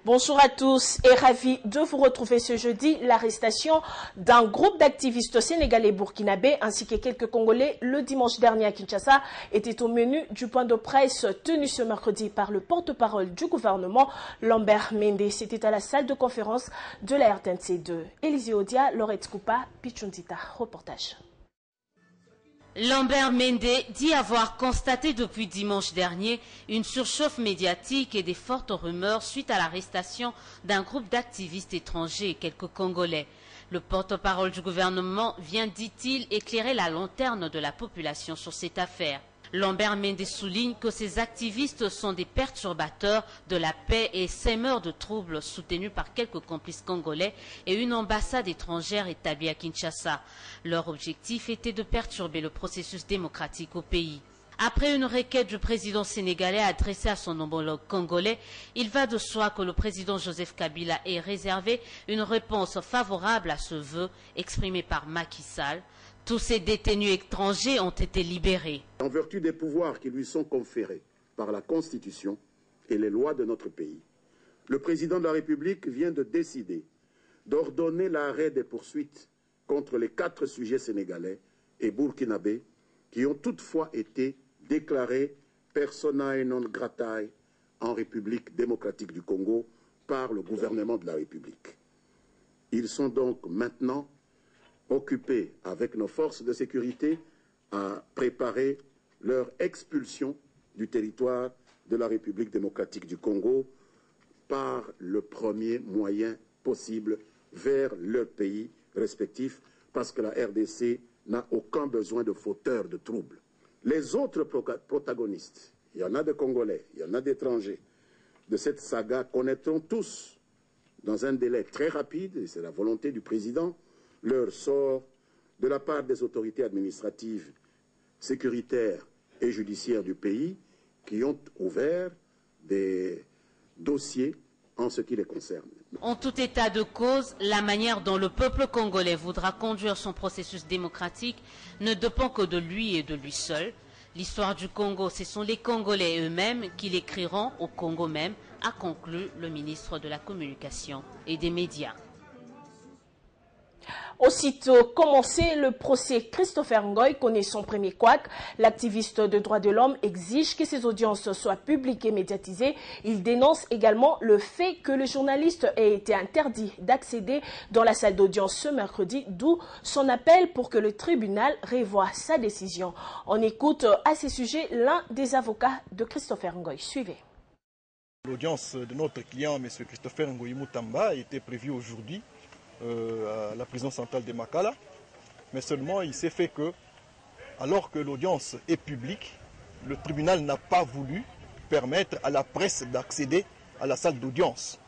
Bonjour à tous et ravi de vous retrouver ce jeudi. L'arrestation d'un groupe d'activistes sénégalais burkinabés ainsi que quelques Congolais le dimanche dernier à Kinshasa était au menu du point de presse tenu ce mercredi par le porte-parole du gouvernement, Lambert Mende. C'était à la salle de conférence de la RTNC2. Élisée Odia, Laurette Koupa, Pichundita. Reportage. Lambert Mende dit avoir constaté depuis dimanche dernier une surchauffe médiatique et des fortes rumeurs suite à l'arrestation d'un groupe d'activistes étrangers et quelques Congolais. Le porte-parole du gouvernement vient, dit-il, éclairer la lanterne de la population sur cette affaire. Lambert Mende souligne que ces activistes sont des perturbateurs de la paix et sémeurs de troubles soutenus par quelques complices congolais et une ambassade étrangère établie à Kinshasa. Leur objectif était de perturber le processus démocratique au pays. Après une requête du président sénégalais adressée à son homologue congolais, il va de soi que le président Joseph Kabila ait réservé une réponse favorable à ce vœu exprimé par Macky Sall. Tous ces détenus étrangers ont été libérés. En vertu des pouvoirs qui lui sont conférés par la Constitution et les lois de notre pays, le président de la République vient de décider d'ordonner l'arrêt des poursuites contre les 4 sujets sénégalais et burkinabés qui ont toutefois été déclarés personae non gratae en République démocratique du Congo par le gouvernement de la République. Ils sont donc maintenant occupés avec nos forces de sécurité à préparer leur expulsion du territoire de la République démocratique du Congo par le premier moyen possible vers leur pays respectif, parce que la RDC n'a aucun besoin de fauteurs de troubles. Les autres protagonistes, il y en a de Congolais, il y en a d'étrangers, de cette saga connaîtront tous, dans un délai très rapide, et c'est la volonté du président, leur sort de la part des autorités administratives, sécuritaires et judiciaires du pays qui ont ouvert des dossiers en ce qui les concerne. En tout état de cause, la manière dont le peuple congolais voudra conduire son processus démocratique ne dépend que de lui et de lui seul. L'histoire du Congo, ce sont les Congolais eux-mêmes qui l'écriront au Congo même, a conclu le ministre de la Communication et des Médias. Aussitôt commencé, le procès Christopher Ngoy connaît son premier couac. L'activiste de droits de l'homme exige que ses audiences soient publiques et médiatisées. Il dénonce également le fait que le journaliste ait été interdit d'accéder dans la salle d'audience ce mercredi, d'où son appel pour que le tribunal revoie sa décision. On écoute à ce sujet l'un des avocats de Christopher Ngoy. Suivez. L'audience de notre client, M. Christopher Ngoy Mutamba, était prévue aujourd'hui à la prison centrale de Makala, mais seulement il s'est fait que, alors que l'audience est publique, le tribunal n'a pas voulu permettre à la presse d'accéder à la salle d'audience.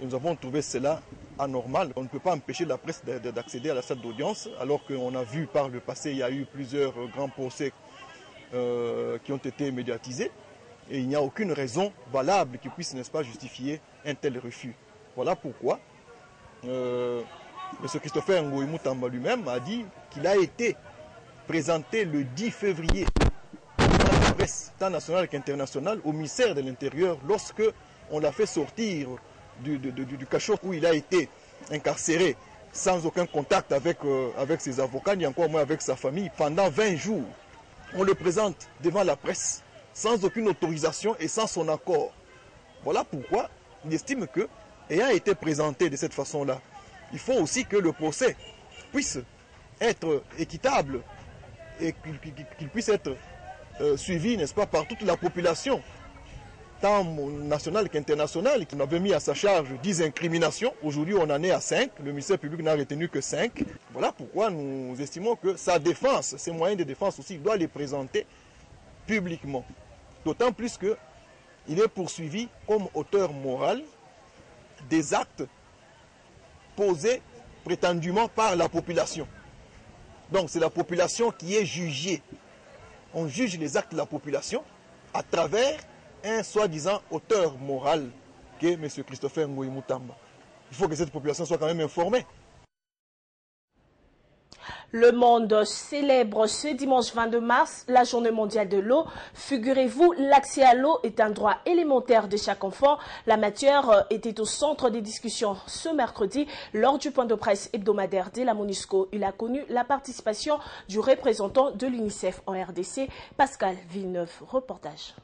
Et nous avons trouvé cela anormal. On ne peut pas empêcher la presse d'accéder à la salle d'audience, alors qu'on a vu par le passé, il y a eu plusieurs grands procès qui ont été médiatisés, et il n'y a aucune raison valable qui puisse, n'est-ce pas, justifier un tel refus. Voilà pourquoi M. Christopher Ngoy Mutamba lui-même a dit qu'il a été présenté le 10 février dans la presse, tant nationale qu'internationale, au ministère de l'Intérieur lorsque on l'a fait sortir du cachot où il a été incarcéré sans aucun contact avec ses avocats, ni encore moins avec sa famille, pendant 20 jours. On le présente devant la presse sans aucune autorisation et sans son accord. Voilà pourquoi il estime que, ayant été présenté de cette façon-là, il faut aussi que le procès puisse être équitable et qu'il puisse être suivi, n'est-ce pas, par toute la population, tant nationale qu'internationale, qui avait mis à sa charge 10 incriminations. Aujourd'hui, on en est à 5. Le ministère public n'a retenu que 5. Voilà pourquoi nous estimons que sa défense, ses moyens de défense aussi, il doit les présenter publiquement. D'autant plus qu'il est poursuivi comme auteur moral des actes posés prétendument par la population. Donc c'est la population qui est jugée. On juge les actes de la population à travers un soi-disant auteur moral qui est M. Christopher Ngoy Mutamba. Il faut que cette population soit quand même informée. Le monde célèbre ce dimanche 22 mars la journée mondiale de l'eau. Figurez-vous, l'accès à l'eau est un droit élémentaire de chaque enfant. La matière était au centre des discussions ce mercredi lors du point de presse hebdomadaire de la MONUSCO. Il a connu la participation du représentant de l'UNICEF en RDC, Pascal Villeneuve. Reportage.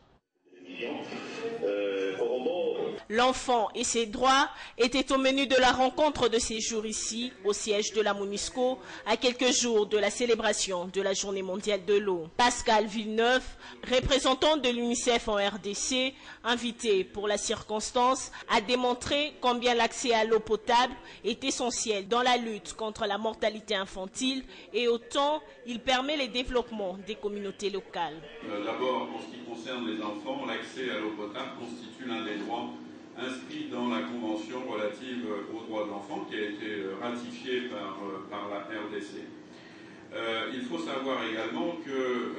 L'enfant et ses droits étaient au menu de la rencontre de ces jours ici, au siège de la MONUSCO, à quelques jours de la célébration de la Journée mondiale de l'eau. Pascal Villeneuve, représentant de l'UNICEF en RDC, invité pour la circonstance, a démontré combien l'accès à l'eau potable est essentiel dans la lutte contre la mortalité infantile et autant il permet le développement des communautés locales. D'abord, en ce qui concerne les enfants, l'accès à l'eau potable constitue l'un des droits inscrit dans la Convention relative aux droits de l'enfant qui a été ratifiée par la RDC. Il faut savoir également que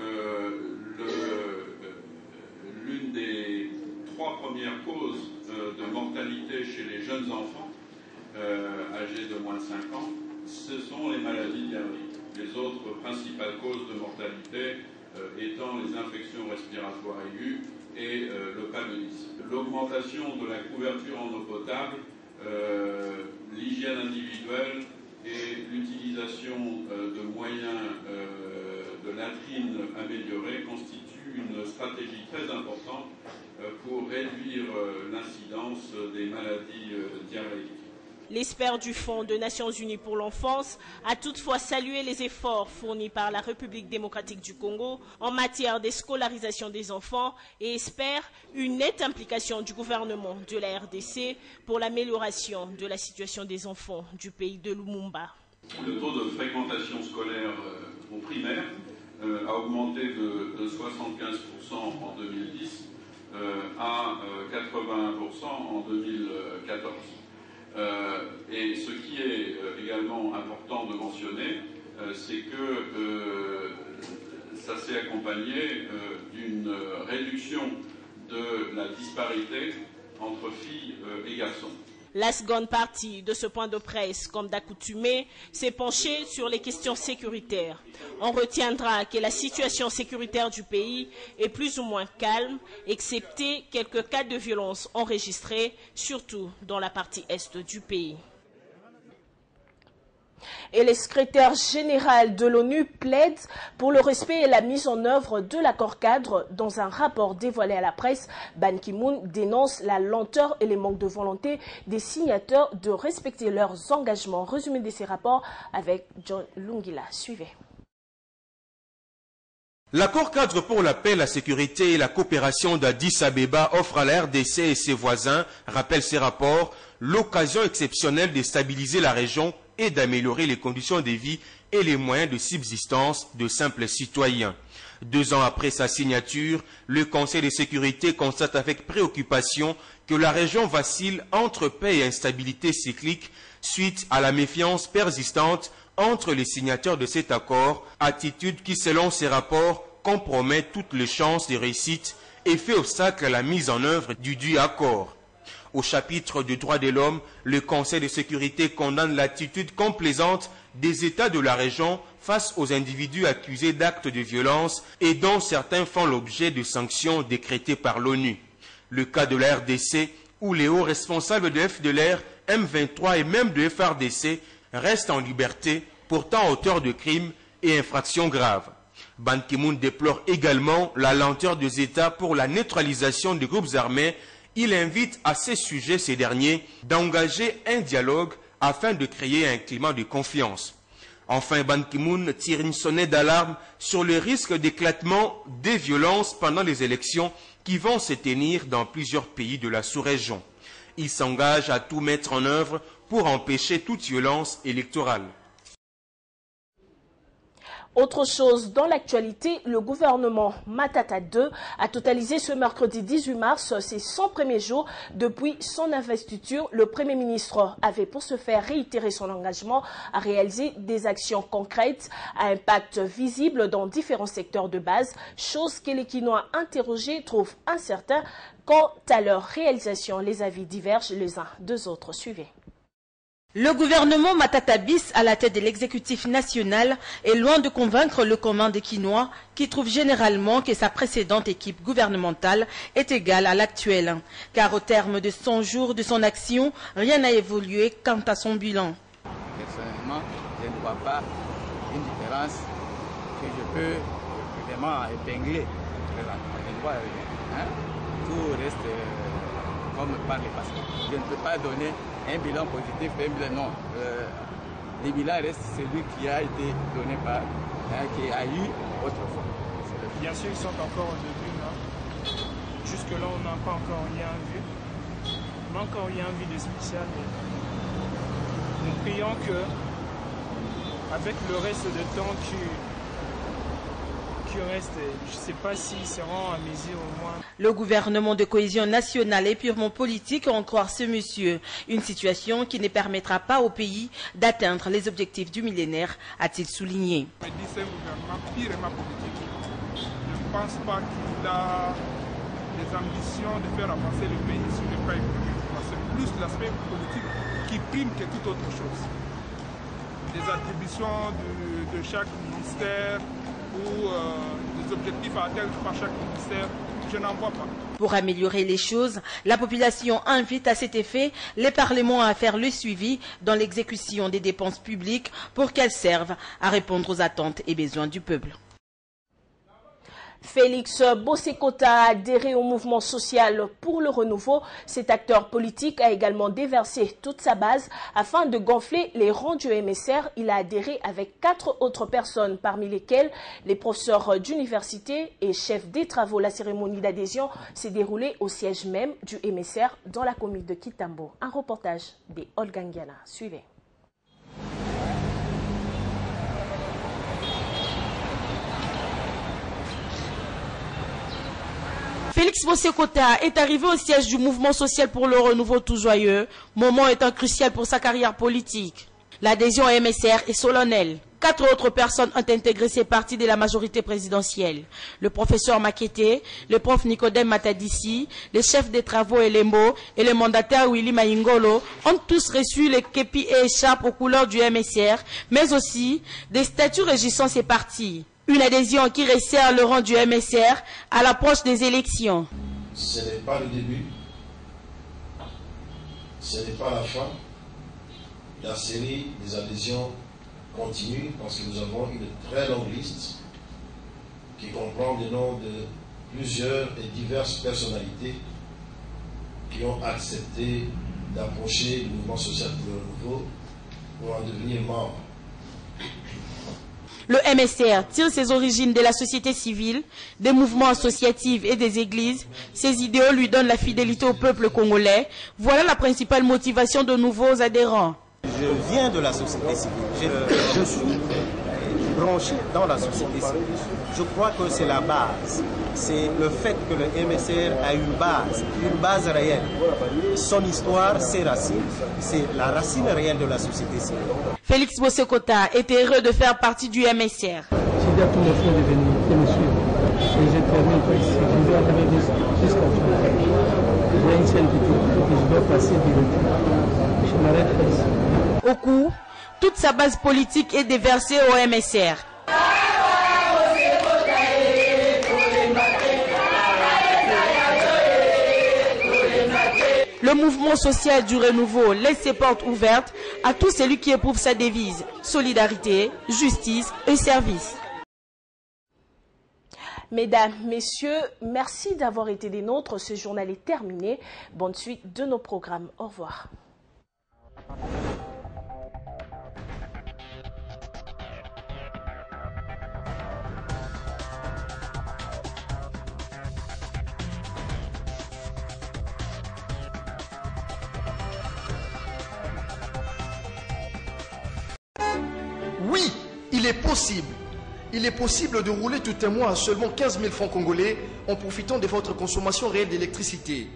l'une des 3 premières causes de mortalité chez les jeunes enfants âgés de moins de 5 ans, ce sont les maladies diarrhéiques. Les autres principales causes de mortalité étant les infections respiratoires aiguës et le paludisme. L'augmentation de la couverture en eau potable, l'hygiène individuelle et l'utilisation de moyens de latrines améliorés constituent une stratégie très importante pour réduire l'incidence des maladies diarrhéiques. L'expert du Fonds des Nations Unies pour l'enfance a toutefois salué les efforts fournis par la République démocratique du Congo en matière de scolarisation des enfants et espère une nette implication du gouvernement de la RDC pour l'amélioration de la situation des enfants du pays de Lumumba. Le taux de fréquentation scolaire au primaire a augmenté de 75% en 2010 à 81% en 2014. Et ce qui est également important de mentionner, c'est que ça s'est accompagné d'une réduction de la disparité entre filles et garçons. La seconde partie de ce point de presse, comme d'accoutumé, s'est penchée sur les questions sécuritaires. On retiendra que la situation sécuritaire du pays est plus ou moins calme, excepté quelques cas de violence enregistrés, surtout dans la partie est du pays. Et le secrétaire général de l'ONU plaide pour le respect et la mise en œuvre de l'accord cadre. Dans un rapport dévoilé à la presse, Ban Ki-moon dénonce la lenteur et les manques de volonté des signataires de respecter leurs engagements. Résumé de ces rapports avec John Lungila. Suivez. L'accord cadre pour la paix, la sécurité et la coopération d'Addis Abeba offre à la RDC et ses voisins, rappelle ces rapports, l'occasion exceptionnelle de stabiliser la région et d'améliorer les conditions de vie et les moyens de subsistance de simples citoyens. 2 ans après sa signature, le Conseil de sécurité constate avec préoccupation que la région vacille entre paix et instabilité cyclique suite à la méfiance persistante entre les signataires de cet accord, attitude qui, selon ces rapports, compromet toutes les chances de réussite et fait obstacle à la mise en œuvre du dit accord. Au chapitre des droits de l'homme, le Conseil de sécurité condamne l'attitude complaisante des États de la région face aux individus accusés d'actes de violence et dont certains font l'objet de sanctions décrétées par l'ONU. Le cas de la RDC, où les hauts responsables de FDLR, M23 et même de FRDC restent en liberté, pourtant auteurs de crimes et infractions graves. Ban Ki-moon déplore également la lenteur des États pour la neutralisation des groupes armés. Il invite à ces sujets ces derniers d'engager un dialogue afin de créer un climat de confiance. Enfin, Ban Ki-moon tire une sonnette d'alarme sur le risque d'éclatement des violences pendant les élections qui vont se tenir dans plusieurs pays de la sous-région. Il s'engage à tout mettre en œuvre pour empêcher toute violence électorale. Autre chose dans l'actualité, le gouvernement Matata II a totalisé ce mercredi 18 mars ses 100 premiers jours depuis son investiture. Le Premier ministre avait pour ce faire réitéré son engagement à réaliser des actions concrètes à impact visible dans différents secteurs de base, chose que les Quinois interrogés trouvent incertain. Quant à leur réalisation, les avis divergent les uns des autres. Suivez. Le gouvernement Matatabis, à la tête de l'exécutif national, est loin de convaincre le commun des Quinois qui trouve généralement que sa précédente équipe gouvernementale est égale à l'actuelle. Car au terme de 100 jours de son action, rien n'a évolué quant à son bilan. Personnellement, je ne vois pas une différence que je peux vraiment épingler. Je ne vois rien. Tout reste comme par le passé. Je ne peux pas donner un bilan positif et un bilan non. Le bilan reste celui qui a été donné par, qui a eu autrefois. Bien sûr, ils sont encore au début là. Jusque-là, on n'a pas encore rien vu. On n'a encore rien vu de spécial. Nous prions que, avec le reste de temps qui reste, je ne sais pas s'ils seront à mesure au moins. Le gouvernement de cohésion nationale est purement politique, en croire ce monsieur. Une situation qui ne permettra pas au pays d'atteindre les objectifs du millénaire, a-t-il souligné. C'est un gouvernement purement politique. Je ne pense pas qu'il a des ambitions de faire avancer le pays sur le plan économique. C'est plus l'aspect politique qui prime que toute autre chose. Des attributions de chaque ministère ou des objectifs à atteindre par chaque ministère, je n'en vois pas. Pour améliorer les choses, la population invite à cet effet les parlements à faire le suivi dans l'exécution des dépenses publiques pour qu'elles servent à répondre aux attentes et besoins du peuple. Félix Bossekota a adhéré au mouvement social pour le renouveau. Cet acteur politique a également déversé toute sa base afin de gonfler les rangs du MSR. Il a adhéré avec 4 autres personnes, parmi lesquelles les professeurs d'université et chefs des travaux. La cérémonie d'adhésion s'est déroulée au siège même du MSR dans la commune de Kitambo. Un reportage des Olgangiana. Suivez. Félix Bossekota est arrivé au siège du mouvement social pour le renouveau tout joyeux, moment étant crucial pour sa carrière politique. L'adhésion au MSR est solennelle. 4 autres personnes ont intégré ces partis de la majorité présidentielle. Le professeur Makete, le prof Nicodème Matadissi, les chefs des travaux Elembo et le mandataire Willy Maingolo ont tous reçu les képis et écharpes aux couleurs du MSR, mais aussi des statuts régissant ces partis. Une adhésion qui resserre le rang du MSR à l'approche des élections. Ce n'est pas le début, ce n'est pas la fin. La série des adhésions continue parce que nous avons une très longue liste qui comprend des noms de plusieurs et diverses personnalités qui ont accepté d'approcher le mouvement social pour le renouveau pour en devenir membres. Le MSR tire ses origines de la société civile, des mouvements associatifs et des églises. Ses idéaux lui donnent la fidélité au peuple congolais. Voilà la principale motivation de nouveaux adhérents. Je viens de la société civile. Je suis branché dans la société civile. Je crois que c'est la base. C'est le fait que le MSR a une base réelle. Son histoire, ses racines, c'est la racine réelle de la société civile. Félix Bossekota est heureux de faire partie du MSR. J'ai dit à tous mes frères de venir, de me suivre. Et je termine par ici. Je vais arriver jusqu'à la fin. J'ai une seule petite que je dois passer du retour. Je m'arrête pas ici. Au coup, toute sa base politique est déversée au MSR. Le mouvement social du renouveau laisse ses portes ouvertes à tout celui qui éprouve sa devise « Solidarité, justice et service ». Mesdames, Messieurs, merci d'avoir été des nôtres. Ce journal est terminé. Bonne suite de nos programmes. Au revoir. Oui, il est possible. Il est possible de rouler tout un mois à seulement 15 000 francs congolais en profitant de votre consommation réelle d'électricité.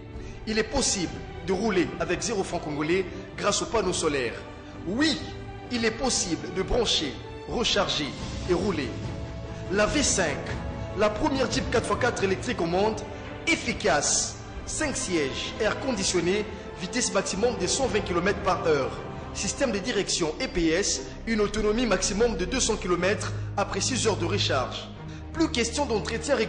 Il est possible de rouler avec 0 francs congolais grâce aux panneaux solaires. Oui, il est possible de brancher, recharger et rouler. La V5, la première Jeep 4x4 électrique au monde, efficace, 5 sièges, air conditionné, vitesse maximum de 120 km/h. Système de direction EPS, une autonomie maximum de 200 km après 6 heures de recharge. Plus question d'entretien régulier.